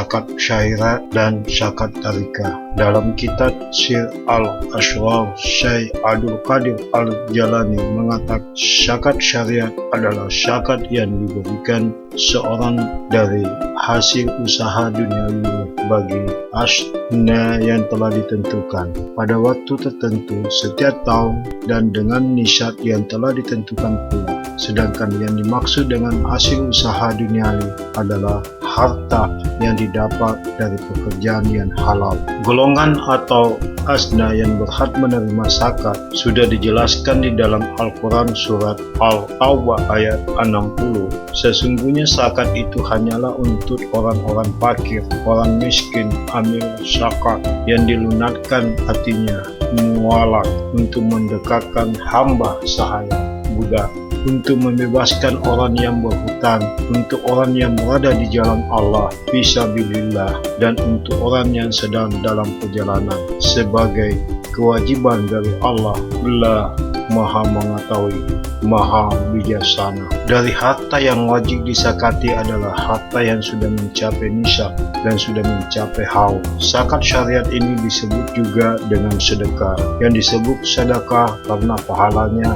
zakat syariat dan zakat tarikah. Dalam kitab Sir Al-Asrar, Syekh Abdul Qadir Al-Jalani mengatakan zakat syariat adalah zakat yang diberikan seorang dari hasil usaha duniawi bagi asna yang telah ditentukan pada waktu tertentu setiap tahun dan dengan nisab yang telah ditentukan pula. Sedangkan yang dimaksud dengan hasil usaha duniawi adalah harta yang didapat dari pekerjaan yang halal. Golongan atau asna yang berhak menerima zakat sudah dijelaskan di dalam Al-Quran surat Al-Taubah ayat 60. Sesungguhnya zakat itu hanyalah untuk orang-orang fakir, orang miskin, amil zakat yang dilunakkan artinya mualak untuk mendekatkan hamba sahaya budak, untuk membebaskan orang yang berhutang, untuk orang yang berada di jalan Allah fisabilillah, dan untuk orang yang sedang dalam perjalanan sebagai kewajiban dari Allah. Allah Maha mengetahui, Maha bijaksana. Dari harta yang wajib disakati adalah harta yang sudah mencapai nisab dan sudah mencapai haul. Zakat syariat ini disebut juga dengan sedekah. Yang disebut sedekah karena pahalanya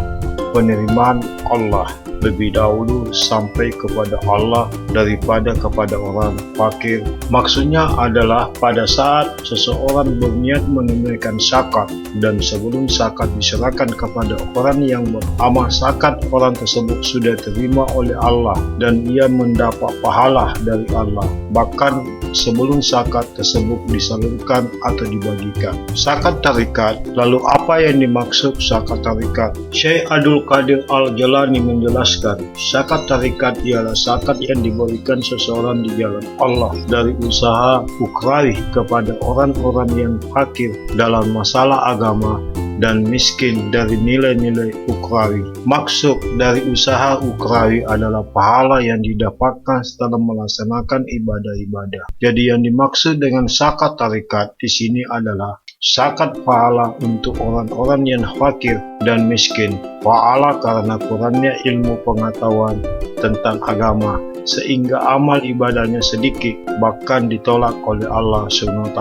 penerimaan Allah lebih dahulu sampai kepada Allah daripada kepada orang fakir. Maksudnya adalah pada saat seseorang berniat menunaikan zakat dan sebelum zakat diserahkan kepada orang yang beramal zakat, orang tersebut sudah terima oleh Allah dan ia mendapat pahala dari Allah bahkan sebelum zakat tersebut disalurkan atau dibagikan. Zakat tarikat, lalu apa yang dimaksud zakat tarikat? Syekh Abdul Qadir Al-Jalani menjelaskan, zakat tarikat ialah zakat yang diberikan seseorang di jalan Allah dari usaha ukrawi kepada orang-orang yang fakir dalam masalah agama dan miskin dari nilai-nilai ukrawi. Maksud dari usaha ukrawi adalah pahala yang didapatkan setelah melaksanakan ibadah-ibadah. Jadi yang dimaksud dengan zakat tarikat di sini adalah zakat pahala untuk orang-orang yang fakir dan miskin. Pahala karena kurangnya ilmu pengetahuan tentang agama sehingga amal ibadahnya sedikit bahkan ditolak oleh Allah SWT.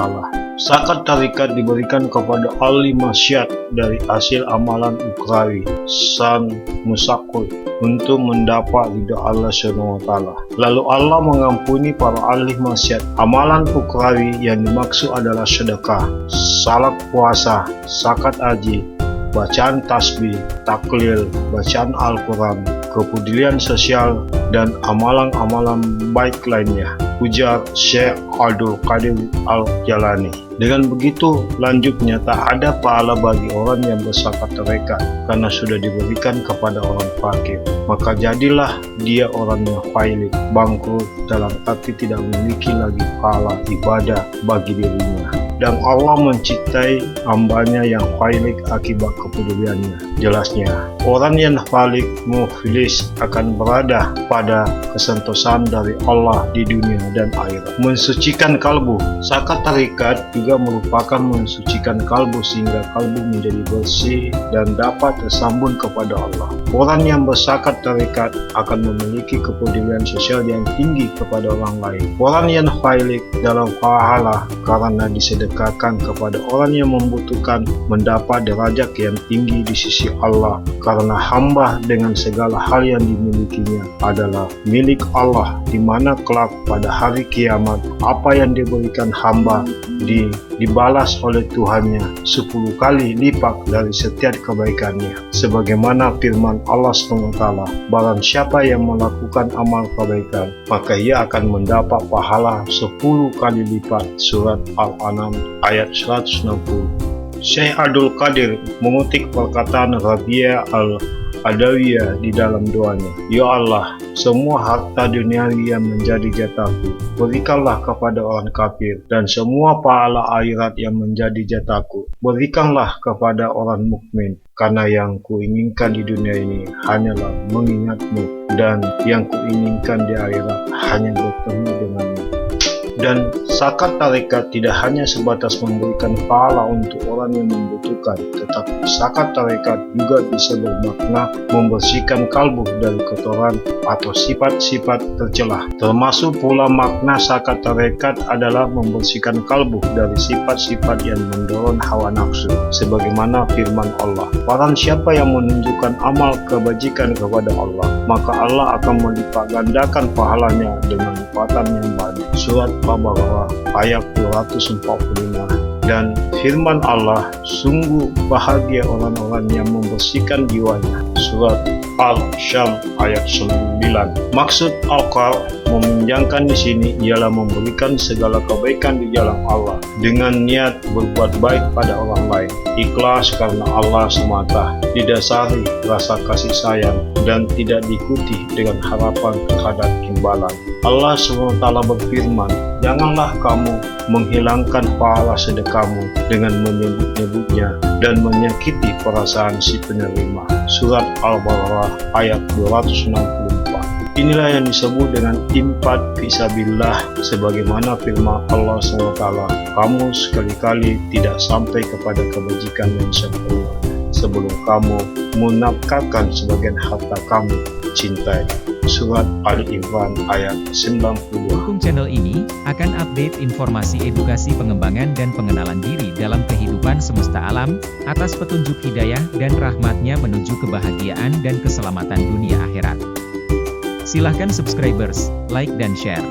Zakat tarikat diberikan kepada ahli maksiat dari hasil amalan ukrawi san musakul untuk mendapat ridha Allah SWT. Lalu Allah mengampuni para ahli maksiat. Amalan ukrawi yang dimaksud adalah sedekah, salat puasa, zakat haji, bacaan tasbih, taklil, bacaan Al-Quran, kepedulian sosial, dan amalan-amalan baik lainnya, ujar Syekh Abdul Qadir Al-Jalani. Dengan begitu, lanjutnya tak ada pahala bagi orang yang berzakat tarikat karena sudah diberikan kepada orang fakir. Maka jadilah dia orang yang failik, bangkrut, dalam arti tidak memiliki lagi pahala ibadah bagi dirinya. Dan Allah mencintai hambanya yang failik akibat kepeduliannya. Jelasnya, orang yang failik muflis akan berada pada kesentosan dari Allah di dunia dan akhirat. Mensucikan kalbu. Zakat tarikat juga merupakan mensucikan kalbu sehingga kalbu menjadi bersih dan dapat tersambung kepada Allah. Orang yang berzakat tarikat akan memiliki kepedulian sosial yang tinggi kepada orang lain. Orang yang failik dalam pahala karena disedekahkan kepada orang yang membutuhkan mendapat derajat yang tinggi di sisi Allah karena hamba dengan segala hal yang dimilikinya adalah milik Allah, di mana kelak pada hari kiamat apa yang diberikan hamba dibalas oleh Tuhannya 10 kali lipat dari setiap kebaikannya. Sebagaimana firman Allah SWT, barang siapa yang melakukan amal kebaikan, maka ia akan mendapat pahala 10 kali lipat. Surat Al-An'am ayat 160. Syekh Abdul Qadir mengutip perkataan Rabi'ah Al-Adawiyah di dalam doanya, Ya Allah, semua harta duniawi yang menjadi jatahku berikanlah kepada orang kafir, dan semua pahala akhirat yang menjadi jatahku berikanlah kepada orang mukmin, karena yang kuinginkan di dunia ini hanyalah mengingatmu, dan yang kuinginkan di akhirat hanya bertemu denganmu. Dan zakat tarekat tidak hanya sebatas memberikan pahala untuk orang yang membutuhkan, tetapi zakat tarekat juga bisa bermakna membersihkan kalbu dari kotoran atau sifat-sifat tercela. Termasuk pula makna zakat tarekat adalah membersihkan kalbu dari sifat-sifat yang mendorong hawa nafsu, sebagaimana firman Allah, "Barang siapa yang menunjukkan amal kebajikan kepada Allah, maka Allah akan melipat gandakan pahalanya dengan lipatan yang banyak." Surat Al-Baqarah ayat 245. Dan firman Allah, "Sungguh bahagia orang-orang yang membersihkan jiwanya." Surat Al-Syam ayat 9. Maksud Al-Qar meminjamkan di sini ialah memberikan segala kebaikan di jalan Allah dengan niat berbuat baik pada orang lain, ikhlas karena Allah semata, didasari rasa kasih sayang dan tidak diikuti dengan harapan terhadap imbalan. Allah SWT berfirman, "Janganlah kamu menghilangkan pahala sedekahmu dengan menyebut-nyebutnya dan menyakiti perasaan si penerima." Surat Al-Baqarah ayat 264. Inilah yang disebut dengan infak fisabilillah, sebagaimana firman Allah SWT, "Kamu sekali-kali tidak sampai kepada kebajikan yang sempurna sebelum kamu menafkahkan sebagian harta kamu cintai." Surat Ali Imran ayat 92. Dukung channel ini akan update informasi edukasi pengembangan dan pengenalan diri dalam kehidupan semesta alam, atas petunjuk hidayah dan rahmatnya menuju kebahagiaan dan keselamatan dunia akhirat. Silahkan subscribers, like dan share.